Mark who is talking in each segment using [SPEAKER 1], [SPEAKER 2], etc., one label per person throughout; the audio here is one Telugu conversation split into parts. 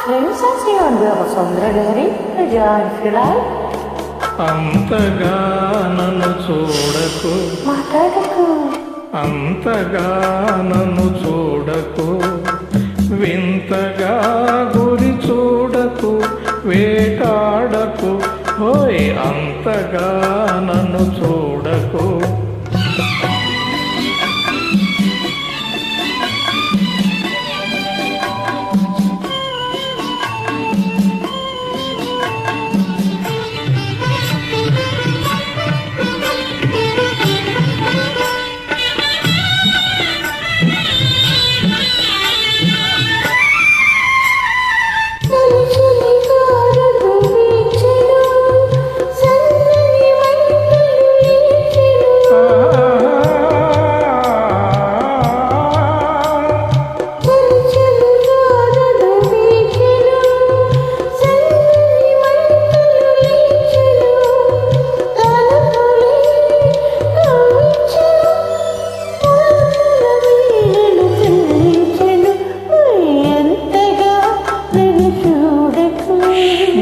[SPEAKER 1] Sensation Sundradhari, a giant delight.
[SPEAKER 2] అంతగా నన్ను చూడకు,
[SPEAKER 1] మాట్లాడకు,
[SPEAKER 2] అంతగా నన్ను చూడకు, వింతగా గురి చూడకు, వేటాడకు, ఓయ్ అంతగా నన్ను చూడకు.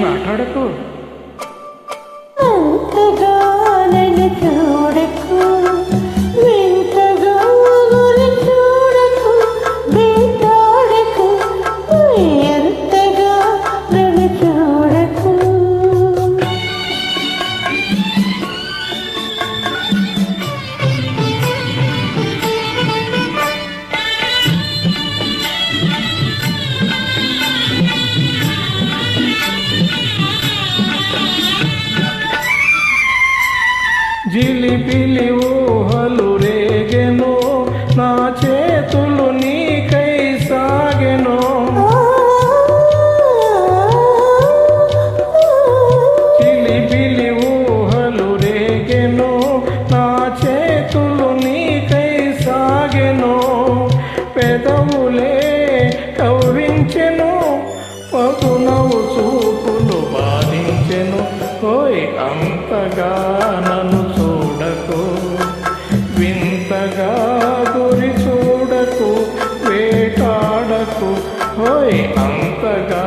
[SPEAKER 2] మాట్లాడకు,
[SPEAKER 1] అంతగా నన్ను చూడకు, వింతగా గురి చూడకు, వేటాడకు, ఎంతగా నన్ను చూడకు.
[SPEAKER 2] జిలిపిలి ఊహలు రేగెను, నా చేతులు నీకై సాగెను. జిలిపిలి ఊహలు రేగెను, నా చేతులు నీకై సాగెను. పెదవులే కవ్వించెను, పదునవు చూపులు బాధించెను, ఓయ్ అంతగా నన్ను చూడకు, వింతగా గురి చూడకు, వేటాడకు, ఓయ్ అంతగా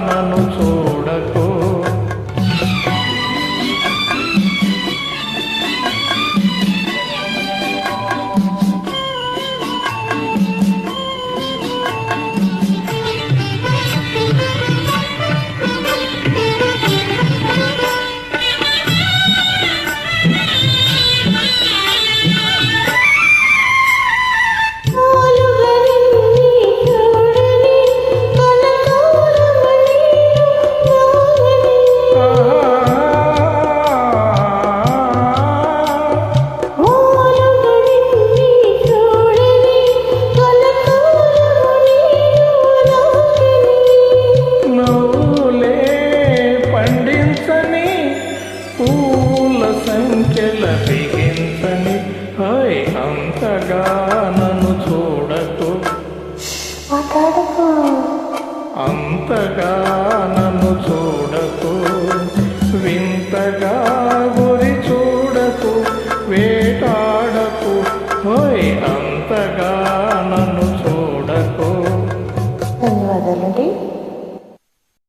[SPEAKER 2] నన్ను చూడకు. పూల సంఖ్యల బిగించని, హాయ్ అంతగా నన్ను చూడకు,
[SPEAKER 1] మాట్లాడకు,
[SPEAKER 2] అంతగా నన్ను చూడకు, వింతగా